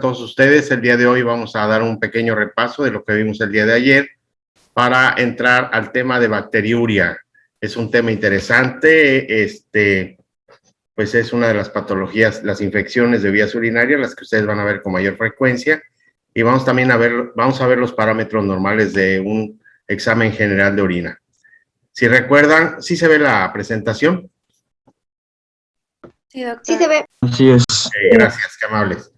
están todos ustedes? El día de hoy vamos a dar un pequeño repaso de lo que vimos el día de ayer para entrar al tema de bacteriuria. Es un tema interesante, pues es una de las patologías, las infecciones de vías urinarias, las que ustedes van a ver con mayor frecuencia, y vamos también a ver, vamos a ver los parámetros normales de un examen general de orina. Si recuerdan, ¿sí se ve la presentación? Sí, doctor. Sí se ve. Así es. Gracias, qué amables.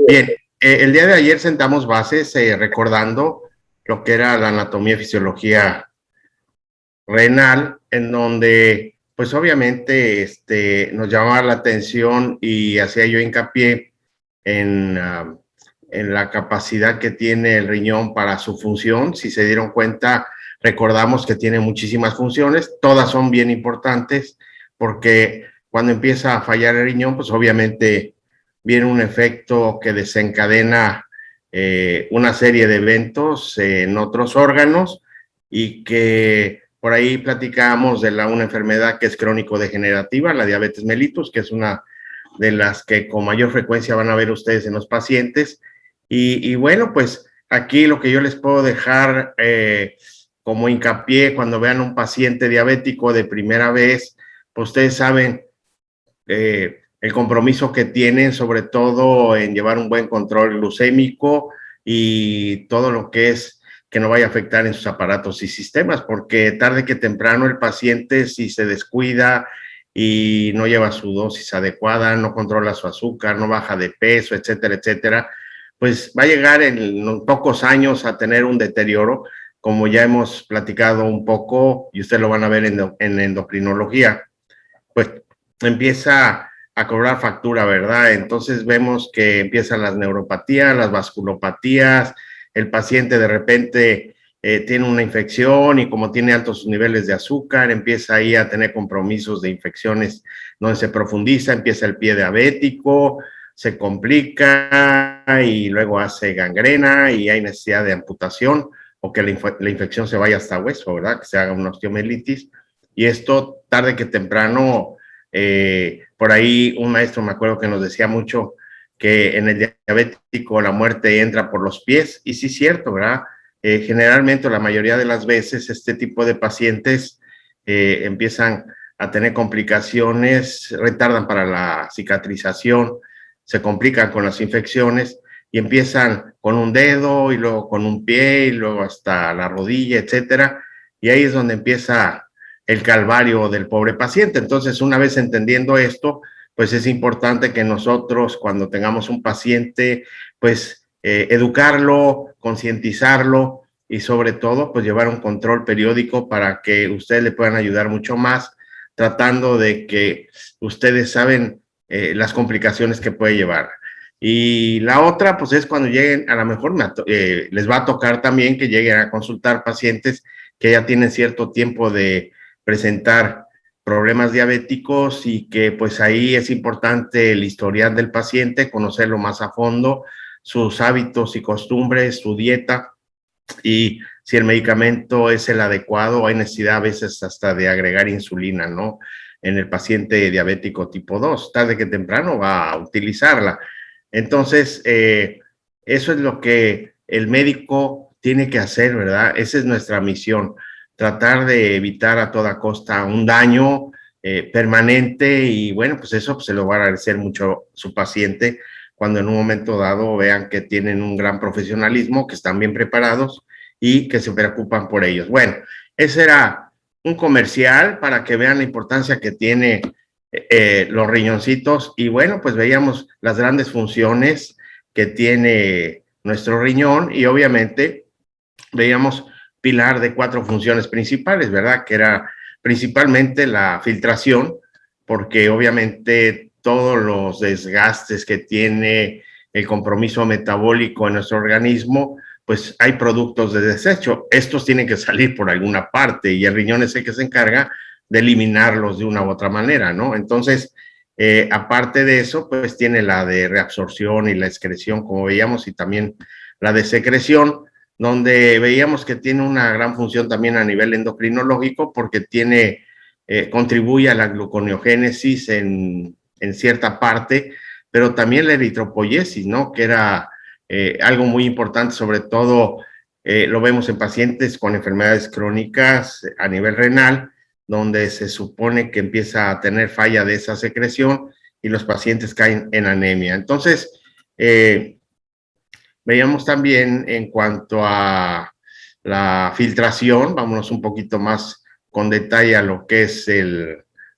Bien, el día de ayer sentamos bases recordando lo que era la anatomía y fisiología renal, en donde, pues obviamente, nos llamaba la atención y hacía yo hincapié en la capacidad que tiene el riñón para su función. Si se dieron cuenta, recordamos que tiene muchísimas funciones, todas son bien importantes, porque cuando empieza a fallar el riñón, pues obviamente viene un efecto que desencadena una serie de eventos en otros órganos y que por ahí platicamos de una enfermedad que es crónico-degenerativa, la diabetes mellitus, que es una de las que con mayor frecuencia van a ver ustedes en los pacientes. Y bueno, pues aquí lo que yo les puedo dejar como hincapié cuando vean un paciente diabético de primera vez, pues ustedes saben el compromiso que tienen, sobre todo en llevar un buen control glucémico y todo lo que es que no vaya a afectar en sus aparatos y sistemas, porque tarde que temprano el paciente, si se descuida y no lleva su dosis adecuada, no controla su azúcar, no baja de peso, etcétera, etcétera, pues va a llegar en pocos años a tener un deterioro, como ya hemos platicado un poco, y ustedes lo van a ver en endocrinología, pues empieza a cobrar factura, ¿verdad? Entonces vemos que empiezan las neuropatías, las vasculopatías, el paciente de repente tiene una infección y como tiene altos niveles de azúcar, empieza ahí a tener compromisos de infecciones donde se profundiza, empieza el pie diabético, se complica y luego hace gangrena y hay necesidad de amputación o que la infección se vaya hasta hueso, ¿verdad? Que se haga una osteomelitis. Y esto, tarde que temprano, por ahí un maestro me acuerdo que nos decía mucho que en el diabético la muerte entra por los pies, y sí es cierto, ¿verdad? Generalmente, la mayoría de las veces, este tipo de pacientes empiezan a tener complicaciones, retardan para la cicatrización, se complican con las infecciones y empiezan con un dedo y luego con un pie y luego hasta la rodilla, etcétera, y ahí es donde empieza el calvario del pobre paciente. Entonces, una vez entendiendo esto, pues es importante que nosotros, cuando tengamos un paciente, pues educarlo, concientizarlo y sobre todo, pues llevar un control periódico para que ustedes le puedan ayudar mucho más, tratando de que ustedes saben las complicaciones que puede llevar. Y la otra, pues es cuando lleguen, a lo mejor les va a tocar también que lleguen a consultar pacientes que ya tienen cierto tiempo de presentar problemas diabéticos y que pues ahí es importante el historial del paciente, conocerlo más a fondo, sus hábitos y costumbres, su dieta y si el medicamento es el adecuado, hay necesidad a veces hasta de agregar insulina, ¿no? En el paciente diabético tipo 2, tarde que temprano va a utilizarla. Entonces, eso es lo que el médico tiene que hacer, ¿verdad? Esa es nuestra misión, tratar de evitar a toda costa un daño permanente y bueno, pues eso pues, se lo va a agradecer mucho su paciente cuando en un momento dado vean que tienen un gran profesionalismo, que están bien preparados y que se preocupan por ellos. Bueno, ese era un comercial para que vean la importancia que tiene los riñoncitos y bueno, pues veíamos las grandes funciones que tiene nuestro riñón y obviamente veíamos pilar de 4 funciones principales, ¿verdad? Que era principalmente la filtración, porque obviamente todos los desgastes que tiene el compromiso metabólico en nuestro organismo, pues hay productos de desecho. Estos tienen que salir por alguna parte y el riñón es el que se encarga de eliminarlos de una u otra manera, ¿no? Entonces, aparte de eso, pues tiene la de reabsorción y la excreción, como veíamos, y también la de secreción, donde veíamos que tiene una gran función también a nivel endocrinológico porque tiene, contribuye a la gluconeogénesis en cierta parte, pero también la eritropoyesis, ¿no? Que era algo muy importante, sobre todo lo vemos en pacientes con enfermedades crónicas a nivel renal, donde se supone que empieza a tener falla de esa secreción y los pacientes caen en anemia. Entonces, veíamos también en cuanto a la filtración, vámonos un poquito más con detalle a lo que es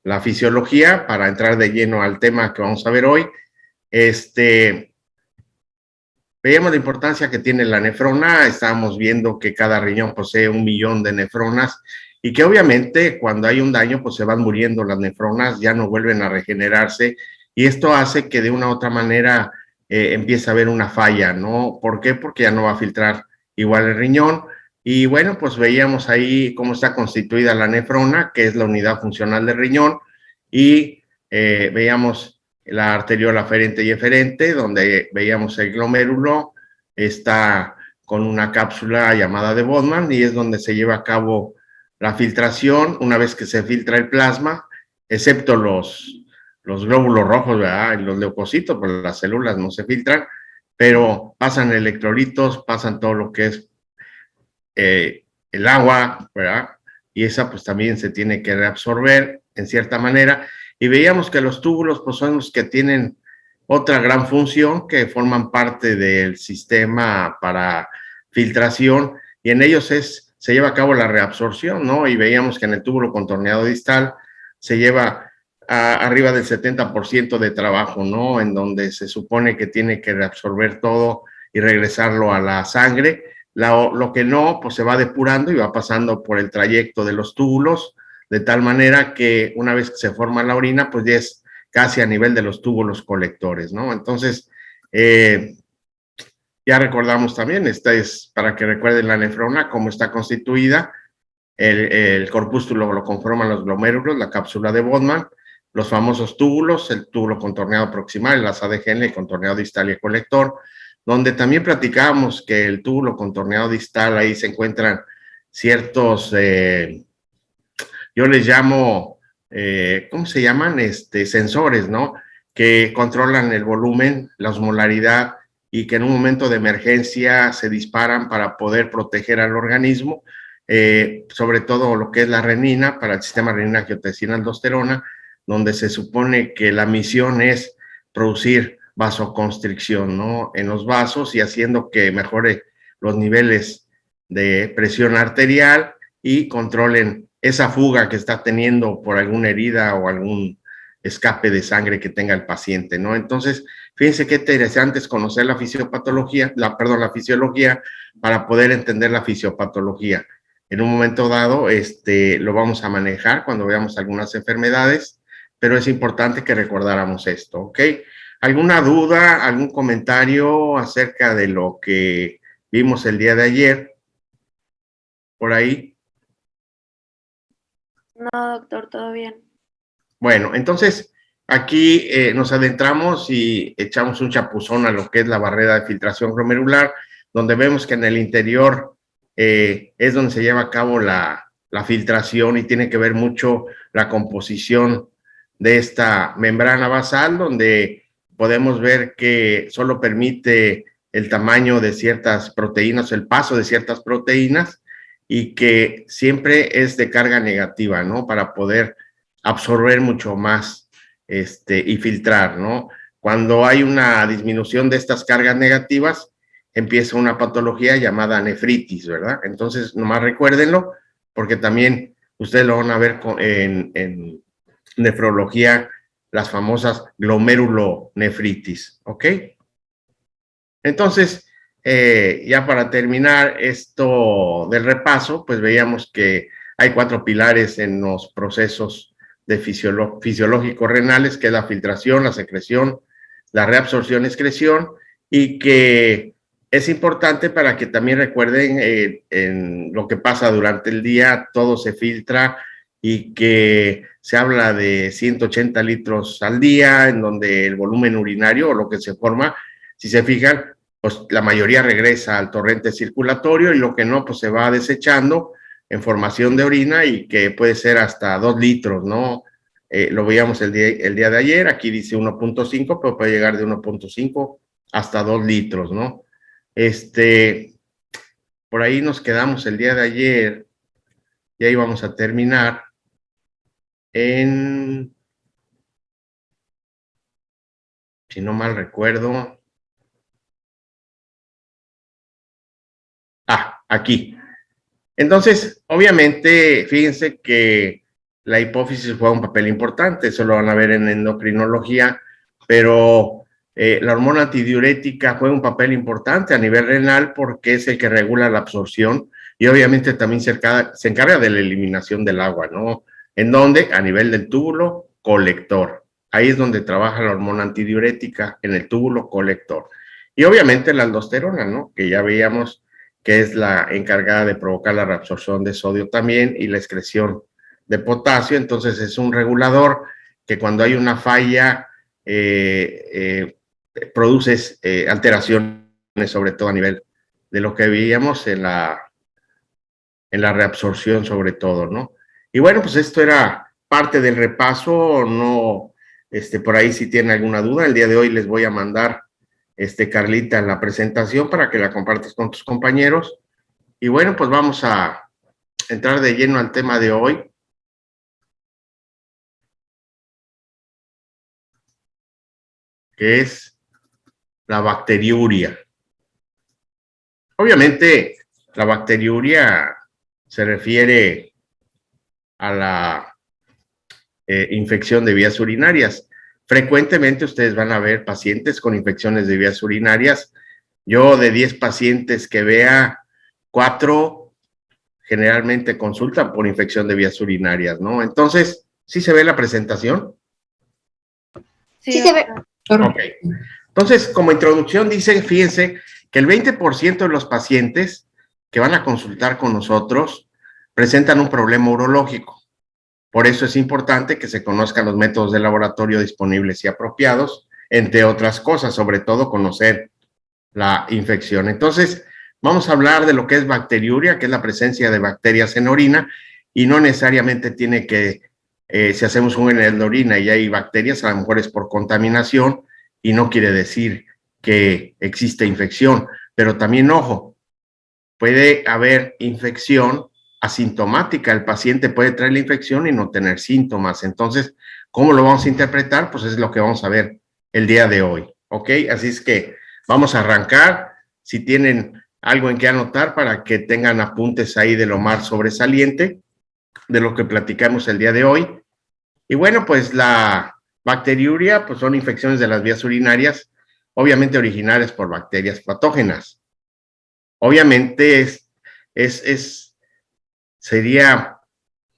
la fisiología para entrar de lleno al tema que vamos a ver hoy. Veíamos la importancia que tiene la nefrona, estábamos viendo que cada riñón posee 1 millón de nefronas y que obviamente cuando hay un daño pues se van muriendo las nefronas, ya no vuelven a regenerarse y esto hace que de una u otra manera empiece a haber una falla, ¿no? ¿Por qué? Porque ya no va a filtrar igual el riñón y bueno, pues veíamos ahí cómo está constituida la nefrona, que es la unidad funcional del riñón y veíamos la arteriola aferente y eferente, donde veíamos el glomérulo, está con una cápsula llamada de Bowman y es donde se lleva a cabo la filtración una vez que se filtra el plasma, excepto los glóbulos rojos, ¿verdad? Y los leucocitos, pues las células no se filtran, pero pasan electrolitos, pasan todo lo que es el agua, ¿verdad? Y esa pues también se tiene que reabsorber en cierta manera. Y veíamos que los túbulos pues son los que tienen otra gran función, que forman parte del sistema para filtración y en ellos se lleva a cabo la reabsorción, ¿no? Y veíamos que en el túbulo contorneado distal se lleva arriba del 70% de trabajo, ¿no? En donde se supone que tiene que reabsorber todo y regresarlo a la sangre. Lo que no, pues se va depurando y va pasando por el trayecto de los túbulos, de tal manera que una vez que se forma la orina, pues ya es casi a nivel de los túbulos colectores, ¿no? Entonces, ya recordamos también, esta es para que recuerden la nefrona, cómo está constituida, el corpúsculo lo conforman los glomérulos, la cápsula de Bowman, los famosos túbulos, el túbulo contorneado proximal, el asa de Henle, el contorneado distal y el colector, donde también platicábamos que el túbulo contorneado distal, ahí se encuentran ciertos, yo les llamo, ¿cómo se llaman? Sensores, ¿no? Que controlan el volumen, la osmolaridad y que en un momento de emergencia se disparan para poder proteger al organismo, sobre todo lo que es la renina, para el sistema renina-angiotensina-aldosterona, donde se supone que la misión es producir vasoconstricción, ¿no? En los vasos y haciendo que mejore los niveles de presión arterial y controlen esa fuga que está teniendo por alguna herida o algún escape de sangre que tenga el paciente, ¿no? Entonces, fíjense qué interesante es conocer la fisiopatología, la fisiología para poder entender la fisiopatología. En un momento dado, lo vamos a manejar cuando veamos algunas enfermedades, pero es importante que recordáramos esto, ¿ok? ¿Alguna duda, algún comentario acerca de lo que vimos el día de ayer? Por ahí. No, doctor, todo bien. Bueno, entonces aquí nos adentramos y echamos un chapuzón a lo que es la barrera de filtración glomerular, donde vemos que en el interior es donde se lleva a cabo la filtración y tiene que ver mucho la composición de esta membrana basal, donde podemos ver que solo permite el tamaño de ciertas proteínas, el paso de ciertas proteínas, y que siempre es de carga negativa, ¿no? Para poder absorber mucho más y filtrar, ¿no? Cuando hay una disminución de estas cargas negativas, empieza una patología llamada nefritis, ¿verdad? Entonces, nomás recuérdenlo, porque también ustedes lo van a ver en nefrología, las famosas glomerulonefritis, ¿ok? Entonces, ya para terminar esto del repaso, pues veíamos que hay 4 pilares en los procesos de fisiológicos renales, que es la filtración, la secreción, la reabsorción, excreción, y que es importante para que también recuerden en lo que pasa durante el día, todo se filtra y que se habla de 180 litros al día, en donde el volumen urinario o lo que se forma, si se fijan, pues la mayoría regresa al torrente circulatorio y lo que no, pues se va desechando en formación de orina y que puede ser hasta 2 litros, ¿no? Lo veíamos el día de ayer, aquí dice 1.5, pero puede llegar de 1.5 hasta 2 litros, ¿no? Por ahí nos quedamos el día de ayer, ya íbamos a terminar si no mal recuerdo, aquí. Entonces, obviamente, fíjense que la hipófisis juega un papel importante, eso lo van a ver en endocrinología, pero la hormona antidiurética juega un papel importante a nivel renal porque es el que regula la absorción y obviamente también se encarga de la eliminación del agua, ¿no? ¿En dónde? A nivel del túbulo colector. Ahí es donde trabaja la hormona antidiurética, en el túbulo colector. Y obviamente la aldosterona, ¿no? Que ya veíamos que es la encargada de provocar la reabsorción de sodio también y la excreción de potasio. Entonces es un regulador que cuando hay una falla produce alteraciones, sobre todo a nivel de lo que veíamos en la reabsorción sobre todo, ¿no? Y bueno, pues esto era parte del repaso, no, por ahí si tienen alguna duda, el día de hoy les voy a mandar, Carlita, la presentación para que la compartas con tus compañeros. Y bueno, pues vamos a entrar de lleno al tema de hoy, que es la bacteriuria. Obviamente, la bacteriuria se refiere a la infección de vías urinarias. Frecuentemente ustedes van a ver pacientes con infecciones de vías urinarias. Yo de 10 pacientes que vea, 4 generalmente consultan por infección de vías urinarias, ¿no? Entonces, ¿sí se ve la presentación? Sí se ve. Ok. Entonces, como introducción, dice, fíjense que el 20% de los pacientes que van a consultar con nosotros presentan un problema urológico. Por eso es importante que se conozcan los métodos de laboratorio disponibles y apropiados, entre otras cosas, sobre todo conocer la infección. Entonces, vamos a hablar de lo que es bacteriuria, que es la presencia de bacterias en orina, y no necesariamente tiene que, si hacemos un en la orina y hay bacterias, a lo mejor es por contaminación y no quiere decir que existe infección, pero también, ojo, puede haber infección asintomática, el paciente puede traer la infección y no tener síntomas. Entonces, ¿cómo lo vamos a interpretar? Pues es lo que vamos a ver el día de hoy, ¿ok? Así es que vamos a arrancar. Si tienen algo en que anotar para que tengan apuntes ahí de lo más sobresaliente de lo que platicamos el día de hoy. Y bueno, pues la bacteriuria, pues son infecciones de las vías urinarias, obviamente originarias por bacterias patógenas. Obviamente sería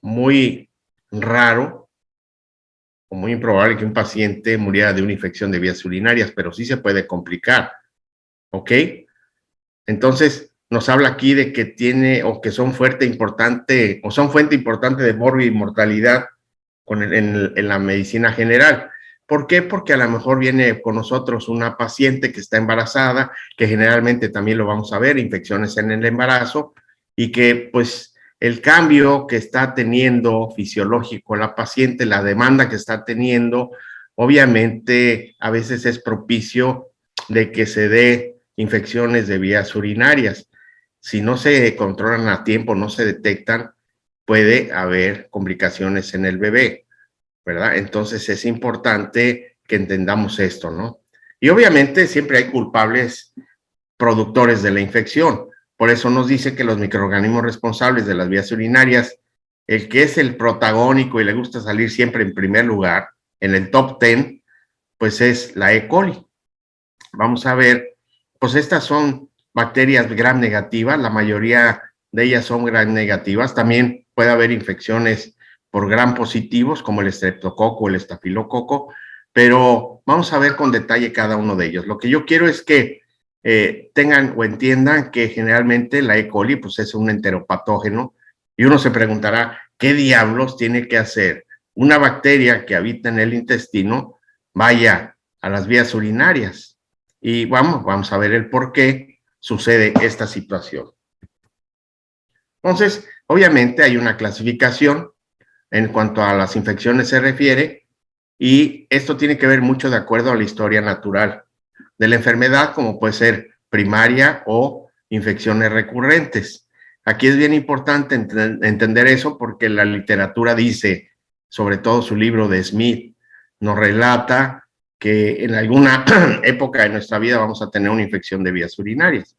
muy raro o muy improbable que un paciente muriera de una infección de vías urinarias, pero sí se puede complicar, ¿ok? Entonces, nos habla aquí de que tiene o que son fuente importante de mortalidad en la medicina general. ¿Por qué? Porque a lo mejor viene con nosotros una paciente que está embarazada, que generalmente también lo vamos a ver, infecciones en el embarazo, y que pues el cambio que está teniendo fisiológico la paciente, la demanda que está teniendo, obviamente a veces es propicio de que se dé infecciones de vías urinarias. Si no se controlan a tiempo, no se detectan, puede haber complicaciones en el bebé, ¿verdad? Entonces es importante que entendamos esto, ¿no? Y obviamente siempre hay culpables productores de la infección. Por eso nos dice que los microorganismos responsables de las vías urinarias, el que es el protagónico y le gusta salir siempre en primer lugar, en el top 10, pues es la E. coli. Vamos a ver, pues estas son bacterias gram negativas, la mayoría de ellas son gram negativas. También puede haber infecciones por gram positivos, como el estreptococo o el estafilococo, pero vamos a ver con detalle cada uno de ellos. Lo que yo quiero es que tengan o entiendan que generalmente la E. coli pues es un enteropatógeno y uno se preguntará, ¿qué diablos tiene que hacer una bacteria que habita en el intestino vaya a las vías urinarias? Y vamos a ver el por qué sucede esta situación. Entonces, obviamente hay una clasificación en cuanto a las infecciones se refiere, y esto tiene que ver mucho de acuerdo a la historia natural de la enfermedad, como puede ser primaria o infecciones recurrentes. Aquí es bien importante entender eso porque la literatura dice, sobre todo su libro de Smith, nos relata que en alguna época de nuestra vida vamos a tener una infección de vías urinarias.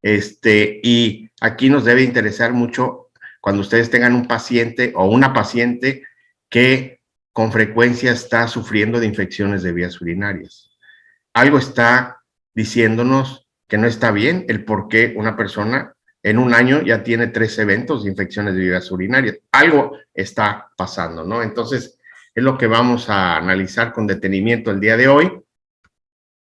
Y aquí nos debe interesar mucho cuando ustedes tengan un paciente o una paciente que con frecuencia está sufriendo de infecciones de vías urinarias. Algo está diciéndonos que no está bien el por qué una persona en un año ya tiene 3 eventos de infecciones de vías urinarias. Algo está pasando, ¿no? Entonces, es lo que vamos a analizar con detenimiento el día de hoy,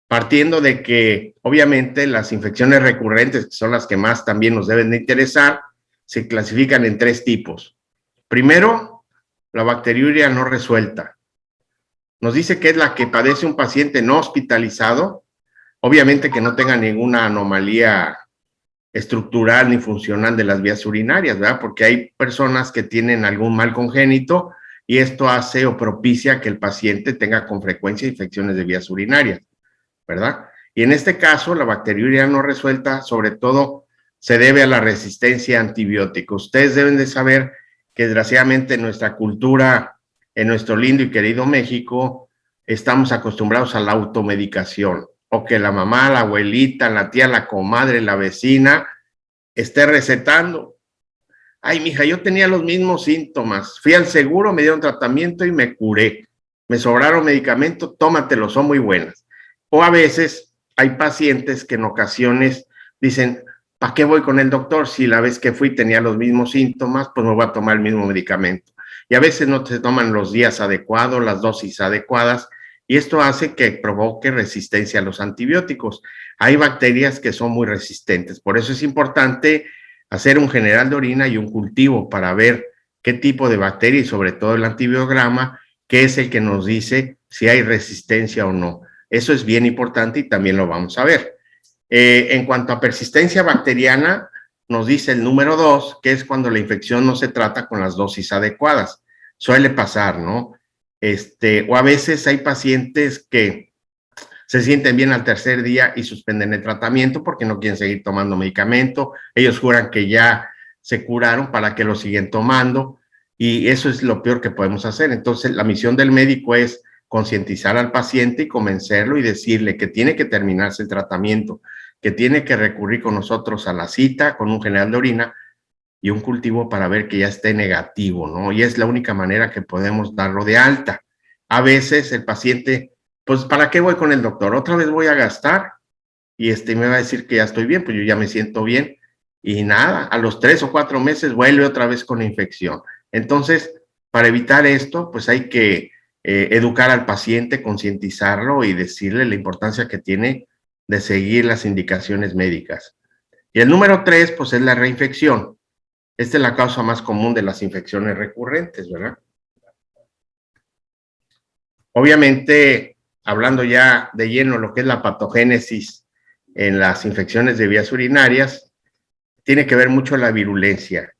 partiendo de que, obviamente, las infecciones recurrentes, que son las que más también nos deben de interesar, se clasifican en 3 tipos. Primero, la bacteriuria no resuelta. Nos dice que es la que padece un paciente no hospitalizado, obviamente que no tenga ninguna anomalía estructural ni funcional de las vías urinarias, ¿verdad? Porque hay personas que tienen algún mal congénito y esto hace o propicia que el paciente tenga con frecuencia infecciones de vías urinarias, ¿verdad? Y en este caso, la bacteriuria no resuelta, sobre todo, se debe a la resistencia a antibióticos. Ustedes deben de saber que desgraciadamente en nuestra cultura, en nuestro lindo y querido México, estamos acostumbrados a la automedicación, o que la mamá, la abuelita, la tía, la comadre, la vecina esté recetando. Ay, mija, yo tenía los mismos síntomas, fui al seguro, me dieron tratamiento y me curé. Me sobraron medicamentos, tómatelos, son muy buenas. O a veces hay pacientes que en ocasiones dicen, ¿para qué voy con el doctor? Si la vez que fui tenía los mismos síntomas, pues me voy a tomar el mismo medicamento. Y a veces no se toman los días adecuados, las dosis adecuadas, y esto hace que provoque resistencia a los antibióticos. Hay bacterias que son muy resistentes, por eso es importante hacer un general de orina y un cultivo para ver qué tipo de bacteria y sobre todo el antibiograma, que es el que nos dice si hay resistencia o no. Eso es bien importante y también lo vamos a ver. En cuanto a persistencia bacteriana, nos dice el número 2, que es cuando la infección no se trata con las dosis adecuadas. Suele pasar, ¿no? O a veces hay pacientes que se sienten bien al tercer día y suspenden el tratamiento porque no quieren seguir tomando medicamento. Ellos juran que ya se curaron para que lo siguen tomando y eso es lo peor que podemos hacer. Entonces, la misión del médico es concientizar al paciente y convencerlo y decirle que tiene que terminarse el tratamiento, que tiene que recurrir con nosotros a la cita con un general de orina y un cultivo para ver que ya esté negativo, ¿no? Y es la única manera que podemos darlo de alta. A veces el paciente, pues, ¿para qué voy con el doctor? Otra vez voy a gastar y me va a decir que ya estoy bien, pues yo ya me siento bien y nada, a los 3 o 4 meses vuelve otra vez con infección. Entonces, para evitar esto, pues hay que educar al paciente, concientizarlo y decirle la importancia que tiene de seguir las indicaciones médicas. Y el número 3, pues es la reinfección. Esta es la causa más común de las infecciones recurrentes, ¿verdad? Obviamente, hablando ya de lleno lo que es la patogénesis en las infecciones de vías urinarias, tiene que ver mucho la virulencia.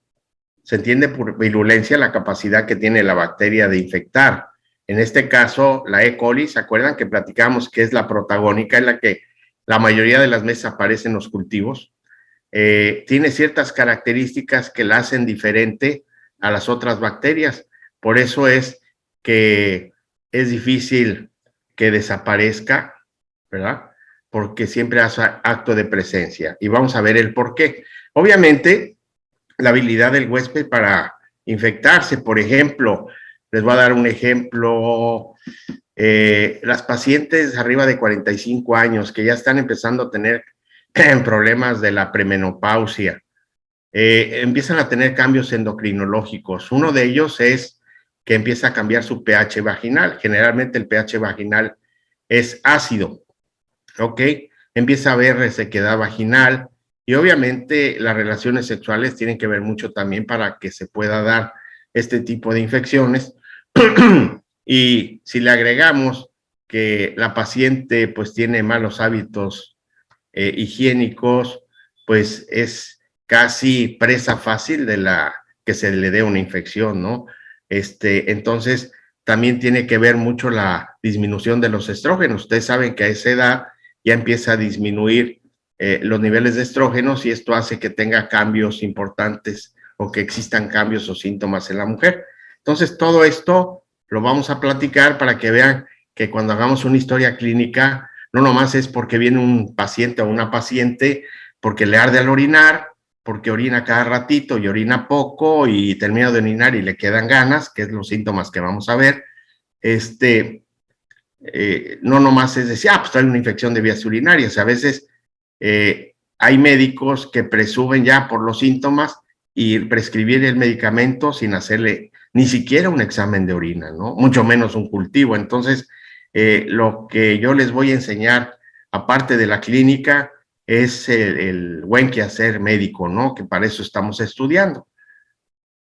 Se entiende por virulencia la capacidad que tiene la bacteria de infectar. En este caso, la E. coli, ¿se acuerdan que platicamos que es la protagónica, en la que la mayoría de las veces aparecen los cultivos? Tiene ciertas características que la hacen diferente a las otras bacterias. Por eso es que es difícil que desaparezca, ¿verdad? Porque siempre hace acto de presencia. Y vamos a ver el por qué. Obviamente, la habilidad del huésped para infectarse, por ejemplo, les voy a dar un ejemplo, las pacientes arriba de 45 años que ya están empezando a tener problemas de la premenopausia, empiezan a tener cambios endocrinológicos. Uno de ellos es que empieza a cambiar su pH vaginal. Generalmente el pH vaginal es ácido, ¿ok? Empieza a haber resequedad vaginal y obviamente las relaciones sexuales tienen que ver mucho también para que se pueda dar este tipo de infecciones. Y si le agregamos que la paciente pues tiene malos hábitos higiénicos, pues es casi presa fácil de la que se le dé una infección, ¿no? Entonces, también tiene que ver mucho la disminución de los estrógenos. Ustedes saben que a esa edad ya empieza a disminuir los niveles de estrógenos y esto hace que tenga cambios importantes o que existan cambios o síntomas en la mujer. Entonces, todo esto lo vamos a platicar para que vean que cuando hagamos una historia clínica, no nomás es porque viene un paciente o una paciente, porque le arde al orinar, porque orina cada ratito y orina poco y termina de orinar y le quedan ganas, que es los síntomas que vamos a ver. No nomás es decir, pues trae una infección de vías urinarias. A veces hay médicos que presumen ya por los síntomas y prescribir el medicamento sin hacerle ni siquiera un examen de orina, ¿no? Mucho menos un cultivo. Entonces, lo que yo les voy a enseñar, aparte de la clínica, es el buen quehacer médico, ¿no? Que para eso estamos estudiando.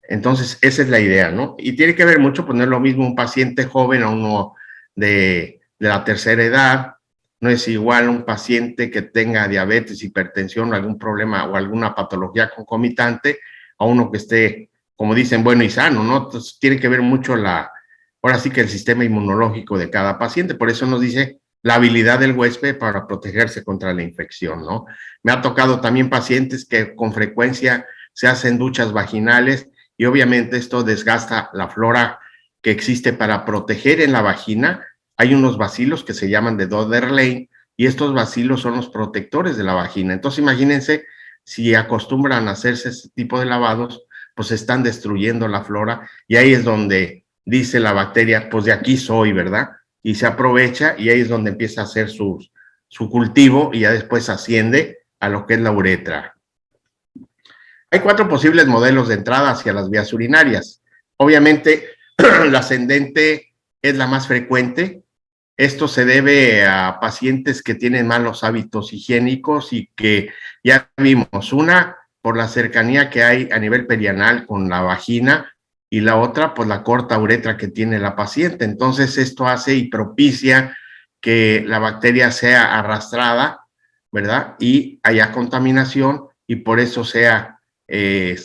Entonces, esa es la idea, ¿no? Y tiene que ver mucho, pues no es lo mismo un paciente joven a uno de la tercera edad, no es igual un paciente que tenga diabetes, hipertensión, algún problema o alguna patología concomitante, a uno que esté, como dicen, bueno y sano, ¿no? Entonces, tiene que ver mucho ahora sí que el sistema inmunológico de cada paciente, por eso nos dice la habilidad del huésped para protegerse contra la infección, ¿no? Me ha tocado también pacientes que con frecuencia se hacen duchas vaginales y obviamente esto desgasta la flora que existe para proteger en la vagina. Hay unos bacilos que se llaman de Dodder-Lane y estos bacilos son los protectores de la vagina. Entonces imagínense si acostumbran a hacerse este tipo de lavados, pues están destruyendo la flora y ahí es donde dice la bacteria, pues de aquí soy, ¿verdad? Y se aprovecha y ahí es donde empieza a hacer su cultivo y ya después asciende a lo que es la uretra. Hay 4 posibles modelos de entrada hacia las vías urinarias. Obviamente, la ascendente es la más frecuente. Esto se debe a pacientes que tienen malos hábitos higiénicos y que ya vimos, una por la cercanía que hay a nivel perianal con la vagina y la otra por la corta uretra que tiene la paciente. Entonces, esto hace y propicia que la bacteria sea arrastrada, ¿verdad? Y haya contaminación y por eso sea que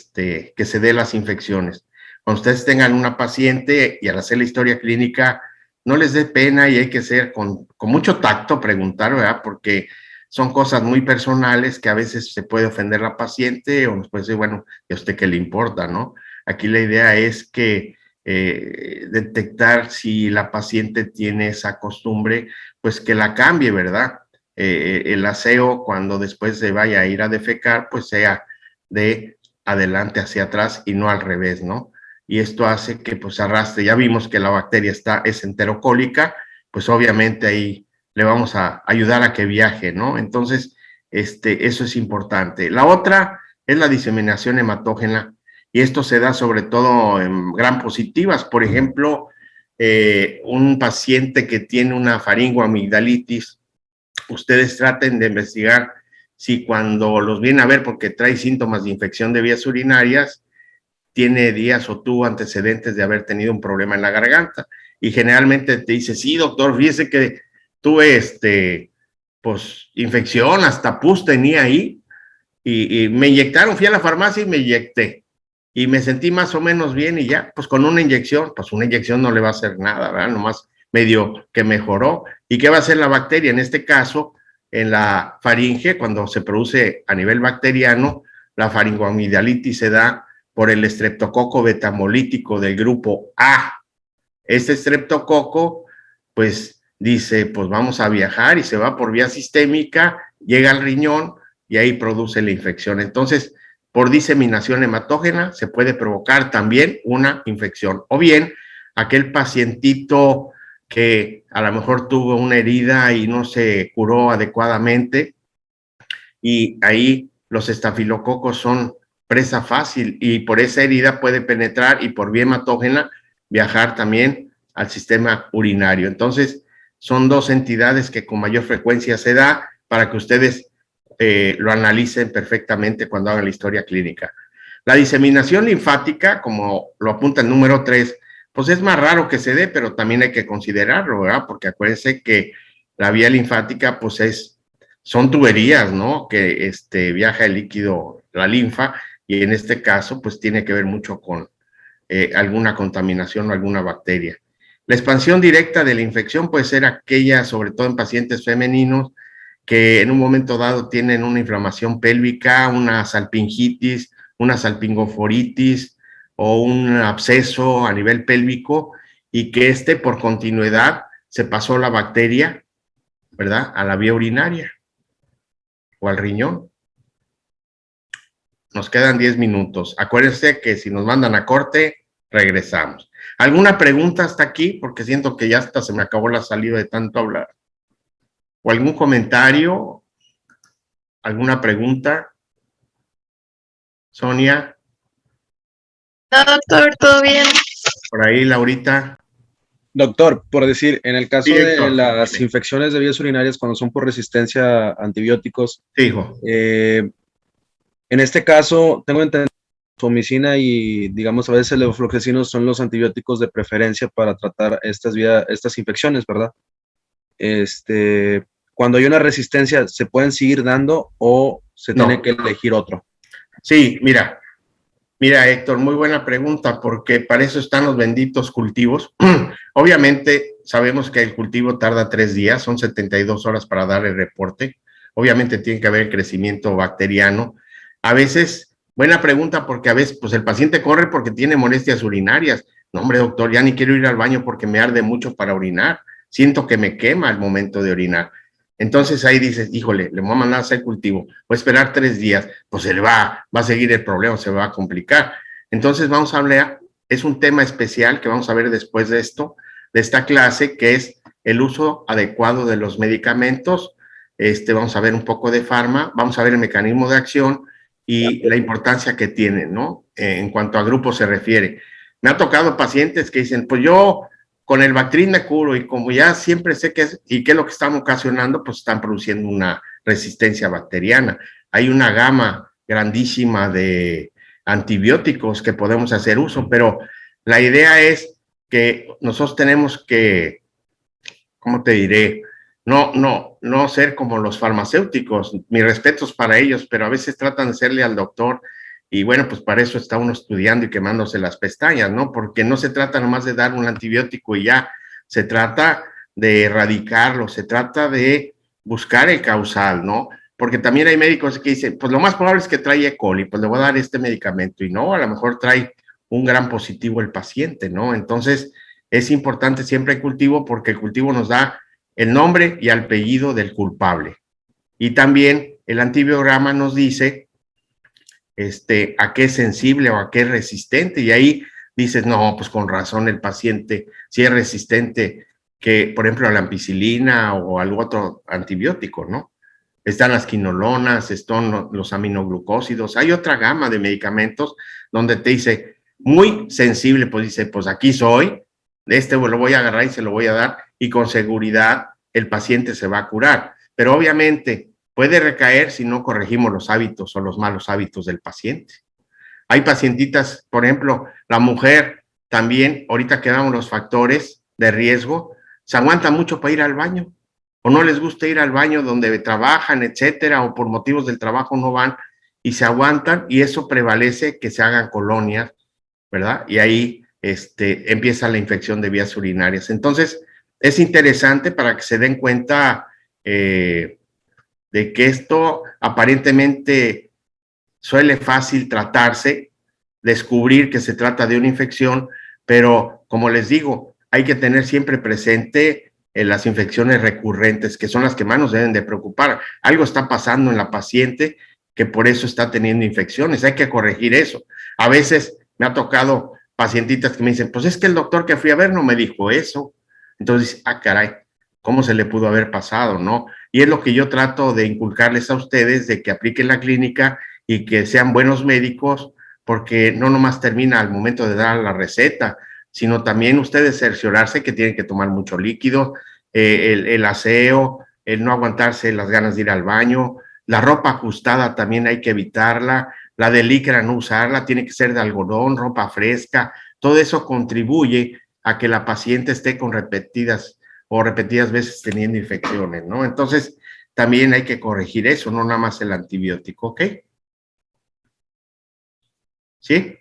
se dé las infecciones. Cuando ustedes tengan una paciente y al hacer la historia clínica, no les dé pena y hay que ser con mucho tacto preguntar, ¿verdad? Porque son cosas muy personales que a veces se puede ofender la paciente o nos puede decir, bueno, ¿y a usted qué le importa, no? Aquí la idea es que detectar si la paciente tiene esa costumbre, pues que la cambie, ¿verdad? El aseo cuando después se vaya a ir a defecar, pues sea de adelante hacia atrás y no al revés, ¿no? Y esto hace que pues arrastre. Ya vimos que la bacteria es enterocólica, pues obviamente ahí le vamos a ayudar a que viaje, ¿no? Entonces, eso es importante. La otra es la diseminación hematógena y esto se da sobre todo en gram positivas. Por ejemplo, un paciente que tiene una faringoamigdalitis, ustedes traten de investigar si cuando los vienen a ver porque trae síntomas de infección de vías urinarias, tiene días o tuvo antecedentes de haber tenido un problema en la garganta. Y generalmente te dice, sí, doctor, fíjese que tuve pues, infección, hasta pus tenía ahí, y me inyectaron, fui a la farmacia y me inyecté. Y me sentí más o menos bien y ya, pues con una inyección, pues una inyección no le va a hacer nada, ¿verdad? Nomás medio que mejoró. ¿Y qué va a hacer la bacteria? En este caso, en la faringe, cuando se produce a nivel bacteriano, la faringoamigdalitis se da por el estreptococo betamolítico del grupo A. Este estreptococo, pues dice, pues vamos a viajar y se va por vía sistémica, llega al riñón y ahí produce la infección. Entonces, por diseminación hematógena se puede provocar también una infección. O bien, aquel pacientito que a lo mejor tuvo una herida y no se curó adecuadamente y ahí los estafilococos son presa fácil y por esa herida puede penetrar y por vía hematógena viajar también al sistema urinario. Entonces, son 2 entidades que con mayor frecuencia se da para que ustedes lo analicen perfectamente cuando hagan la historia clínica. La diseminación linfática, como lo apunta el número 3, pues es más raro que se dé, pero también hay que considerarlo, ¿verdad? Porque acuérdense que la vía linfática, pues son tuberías, ¿no? Que viaja el líquido, la linfa, y en este caso, pues tiene que ver mucho con alguna contaminación o alguna bacteria. La expansión directa de la infección puede ser aquella, sobre todo en pacientes femeninos, que en un momento dado tienen una inflamación pélvica, una salpingitis, una salpingoforitis o un absceso a nivel pélvico y que por continuidad se pasó la bacteria, ¿verdad?, a la vía urinaria o al riñón. Nos quedan 10 minutos. Acuérdense que si nos mandan a corte, regresamos. ¿Alguna pregunta hasta aquí? Porque siento que ya hasta se me acabó la saliva de tanto hablar. ¿O algún comentario? ¿Alguna pregunta? Sonia. No, doctor, todo bien. Por ahí, Laurita. Doctor, por decir, en el caso Sí, de Héctor. las infecciones de vías urinarias cuando son por resistencia a antibióticos, Sí, hijo. en este caso, tengo entendido que fomicina y, digamos, a veces el levofloxacino son los antibióticos de preferencia para tratar estas infecciones, ¿verdad? Cuando hay una resistencia, ¿se pueden seguir dando o se tiene que elegir otro? Sí, mira, Héctor, muy buena pregunta, porque para eso están los benditos cultivos. Obviamente, sabemos que el cultivo tarda 3 días, son 72 horas para dar el reporte. Obviamente tiene que haber el crecimiento bacteriano. A veces, buena pregunta, porque a veces, pues el paciente corre porque tiene molestias urinarias. No, hombre, doctor, ya ni quiero ir al baño porque me arde mucho para orinar. Siento que me quema al momento de orinar. Entonces ahí dices, híjole, le voy a mandar a hacer cultivo, voy a esperar 3 días, pues se le va a seguir el problema, se va a complicar. Entonces vamos a hablar, es un tema especial que vamos a ver después de esto, de esta clase, que es el uso adecuado de los medicamentos. Vamos a ver un poco de farma, vamos a ver el mecanismo de acción y la importancia que tienen, ¿no? En cuanto a grupos se refiere. Me ha tocado pacientes que dicen, pues yo con el Bactrim me curo y como ya siempre sé qué es y qué es lo que están ocasionando, pues están produciendo una resistencia bacteriana. Hay una gama grandísima de antibióticos que podemos hacer uso, pero la idea es que nosotros tenemos que, ¿cómo te diré? No ser como los farmacéuticos, mis respetos para ellos, pero a veces tratan de serle al doctor y bueno, pues para eso está uno estudiando y quemándose las pestañas, ¿no? Porque no se trata nomás de dar un antibiótico y ya, se trata de erradicarlo, se trata de buscar el causal, ¿no? Porque también hay médicos que dicen, pues lo más probable es que trae E. coli, pues le voy a dar este medicamento y no, a lo mejor trae un gran positivo el paciente, ¿no? Entonces, es importante siempre el cultivo porque el cultivo nos da el nombre y apellido del culpable. Y también el antibiograma nos dice a qué es sensible o a qué es resistente. Y ahí dices, no, pues con razón el paciente, si es resistente, que por ejemplo a la ampicilina o algún otro antibiótico, ¿no? Están las quinolonas, están los aminoglucósidos, hay otra gama de medicamentos donde te dice, muy sensible, pues dice, pues aquí soy, lo voy a agarrar y se lo voy a dar, y con seguridad el paciente se va a curar. Pero obviamente puede recaer si no corregimos los hábitos o los malos hábitos del paciente. Hay pacientitas, por ejemplo, la mujer también, ahorita que damos los factores de riesgo, se aguanta mucho para ir al baño, o no les gusta ir al baño donde trabajan, etcétera, o por motivos del trabajo no van y se aguantan, y eso prevalece que se hagan colonias, ¿verdad? Y ahí empieza la infección de vías urinarias. Entonces, es interesante para que se den cuenta de que esto aparentemente suele fácil tratarse, descubrir que se trata de una infección, pero como les digo, hay que tener siempre presente las infecciones recurrentes, que son las que más nos deben de preocupar. Algo está pasando en la paciente que por eso está teniendo infecciones, hay que corregir eso. A veces me ha tocado pacientitas que me dicen, pues es que el doctor que fui a ver no me dijo eso. Entonces, caray, ¿cómo se le pudo haber pasado, no? Y es lo que yo trato de inculcarles a ustedes, de que apliquen la clínica y que sean buenos médicos, porque no nomás termina al momento de dar la receta, sino también ustedes cerciorarse que tienen que tomar mucho líquido, el aseo, el no aguantarse las ganas de ir al baño, la ropa ajustada también hay que evitarla, la de licra no usarla, tiene que ser de algodón, ropa fresca, todo eso contribuye a que la paciente esté con repetidas veces teniendo infecciones, ¿no? Entonces, también hay que corregir eso, no nada más el antibiótico, ¿ok? ¿Sí?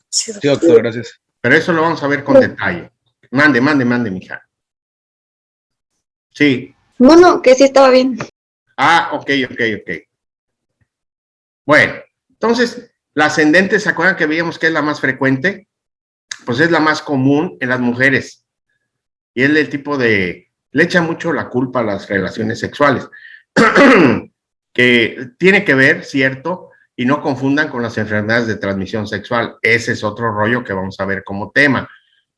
Sí, doctor, gracias. Pero eso lo vamos a ver con detalle. Mande, mija. Sí. No, que sí estaba bien. Ah, ok. Bueno, entonces, la ascendente, ¿se acuerdan que veíamos que es la más frecuente? Pues es la más común en las mujeres. Y es el tipo de, le echa mucho la culpa a las relaciones sexuales, que tiene que ver, cierto, y no confundan con las enfermedades de transmisión sexual. Ese es otro rollo que vamos a ver como tema,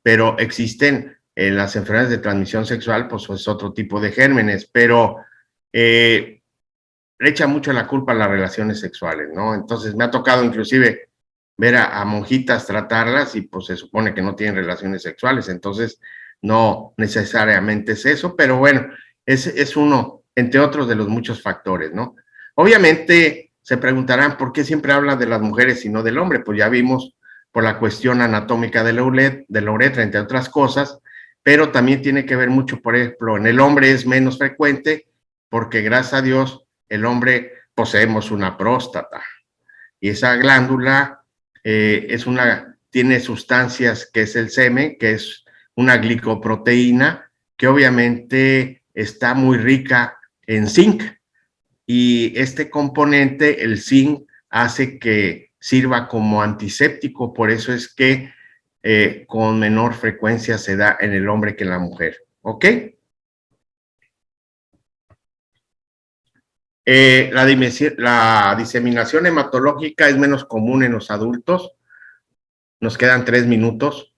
pero existen las enfermedades de transmisión sexual, pues es otro tipo de gérmenes, pero le echa mucho la culpa a las relaciones sexuales, ¿no? Entonces me ha tocado inclusive ver a monjitas tratarlas y pues se supone que no tienen relaciones sexuales, entonces no necesariamente es eso, pero bueno, es uno, entre otros, de los muchos factores, ¿no? Obviamente se preguntarán por qué siempre habla de las mujeres y no del hombre, pues ya vimos por la cuestión anatómica de la uretra, entre otras cosas, pero también tiene que ver mucho, por ejemplo, en el hombre es menos frecuente porque gracias a Dios el hombre poseemos una próstata y esa glándula tiene sustancias que es el semen, que es una glicoproteína que obviamente está muy rica en zinc y este componente, el zinc, hace que sirva como antiséptico, por eso es que con menor frecuencia se da en el hombre que en la mujer, ¿ok? La diseminación hematológica es menos común en los adultos. Nos quedan 3 minutos.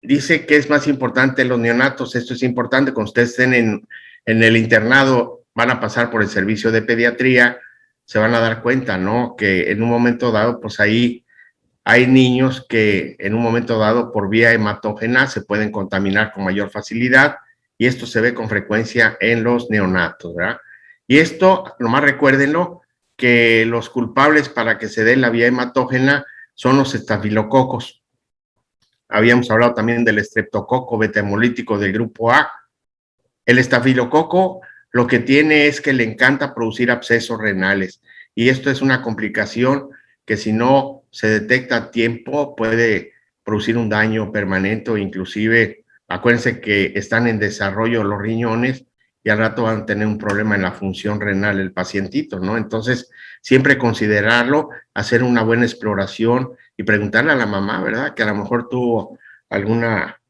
Dice que es más importante los neonatos. Esto es importante. Cuando ustedes estén en el internado, van a pasar por el servicio de pediatría, se van a dar cuenta, ¿no? Que en un momento dado, pues ahí hay niños que en un momento dado por vía hematógena se pueden contaminar con mayor facilidad y esto se ve con frecuencia en los neonatos, ¿verdad? Y esto, nomás recuérdenlo, que los culpables para que se dé la vía hematógena son los estafilococos. Habíamos hablado también del estreptococo beta hemolítico del grupo A. El estafilococo lo que tiene es que le encanta producir abscesos renales y esto es una complicación que si no se detecta a tiempo puede producir un daño permanente o inclusive, acuérdense que están en desarrollo los riñones y al rato van a tener un problema en la función renal el pacientito, ¿no? Entonces, siempre considerarlo, hacer una buena exploración y preguntarle a la mamá, ¿verdad? Que a lo mejor tuvo alguna,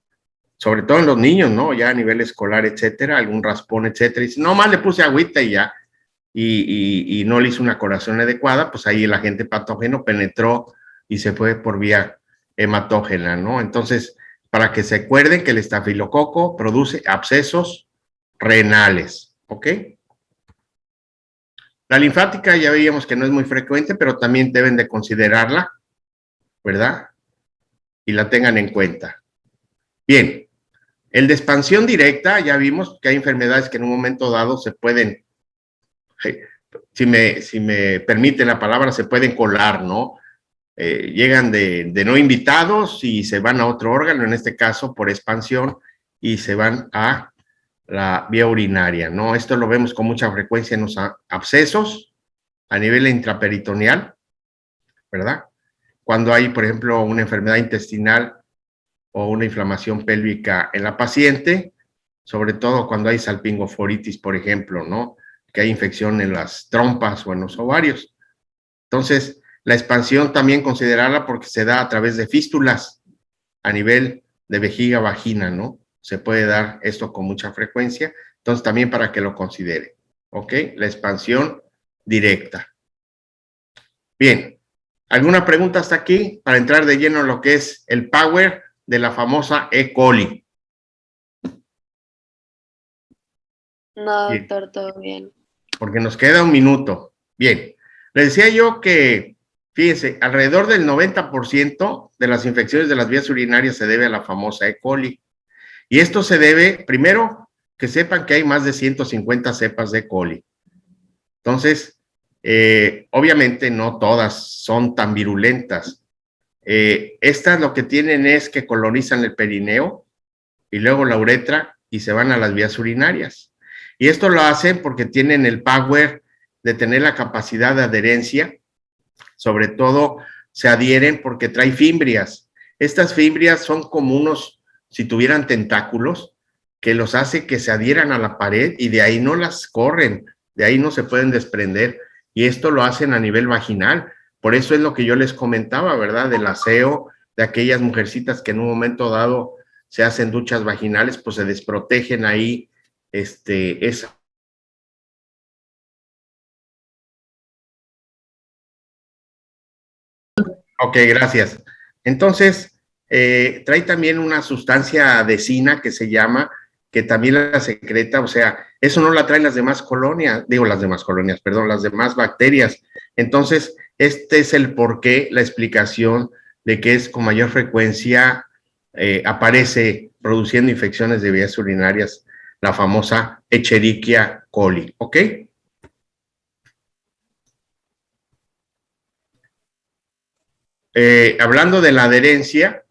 sobre todo en los niños, ¿no? Ya a nivel escolar, etcétera, algún raspón, etcétera, y dice, no más le puse agüita y ya, y no le hizo una curación adecuada, pues ahí el agente patógeno penetró y se fue por vía hematógena, ¿no? Entonces, para que se acuerden que el estafilococo produce abscesos renales, ¿ok? La linfática ya veíamos que no es muy frecuente, pero también deben de considerarla, ¿verdad? Y la tengan en cuenta. Bien, el de expansión directa, ya vimos que hay enfermedades que en un momento dado se pueden, si me permite la palabra, se pueden colar, ¿no? Llegan de no invitados y se van a otro órgano, en este caso por expansión, y se van a la vía urinaria, ¿no? Esto lo vemos con mucha frecuencia en los abscesos a nivel intraperitoneal, ¿verdad? Cuando hay, por ejemplo, una enfermedad intestinal o una inflamación pélvica en la paciente, sobre todo cuando hay salpingoforitis, por ejemplo, ¿no? Que hay infección en las trompas o en los ovarios. Entonces, la expansión también considerarla porque se da a través de fístulas a nivel de vejiga vagina, ¿no? Se puede dar esto con mucha frecuencia, entonces también para que lo considere, ¿ok? La expansión directa. Bien, ¿alguna pregunta hasta aquí para entrar de lleno en lo que es el power de la famosa E. coli? No, Bien, doctor, todo bien. porque nos queda un minuto. Bien, les decía yo que, fíjense, alrededor del 90% de las infecciones de las vías urinarias se debe a la famosa E. coli. Y esto se debe, primero, que sepan que hay más de 150 cepas de E. coli. Entonces, obviamente no todas son tan virulentas. Estas lo que tienen es que colonizan el perineo y luego la uretra y se van a las vías urinarias. Y esto lo hacen porque tienen el power de tener la capacidad de adherencia, sobre todo se adhieren porque trae fimbrias. Estas fimbrias son como unos, si tuvieran tentáculos, que los hace que se adhieran a la pared y de ahí no las corren, de ahí no se pueden desprender. Y esto lo hacen a nivel vaginal. Por eso es lo que yo les comentaba, ¿verdad? Del aseo, de aquellas mujercitas que en un momento dado se hacen duchas vaginales, pues se desprotegen ahí, esa. Ok, gracias. Entonces, trae también una sustancia adhesina que se llama, que también la secreta, o sea, eso no la traen las demás colonias, digo las demás colonias, perdón, las demás bacterias. Entonces, este es el porqué, la explicación de que es con mayor frecuencia aparece produciendo infecciones de vías urinarias, la famosa Escherichia coli, ¿ok? Hablando de la adherencia,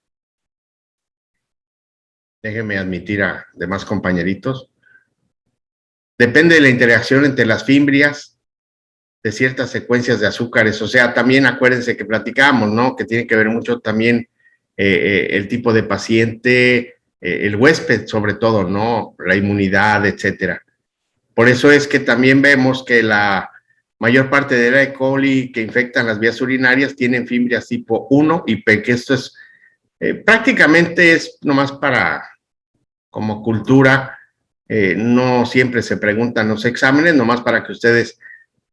déjenme admitir a demás compañeritos, depende de la interacción entre las fimbrias de ciertas secuencias de azúcares, o sea, también acuérdense que platicamos, ¿no? Que tiene que ver mucho también el tipo de paciente, el huésped sobre todo, ¿no? La inmunidad, etcétera. Por eso es que también vemos que la mayor parte de la E. coli que infectan las vías urinarias tienen fimbrias tipo 1 y P, que esto es prácticamente es nomás para como cultura, no siempre se preguntan los exámenes, nomás para que ustedes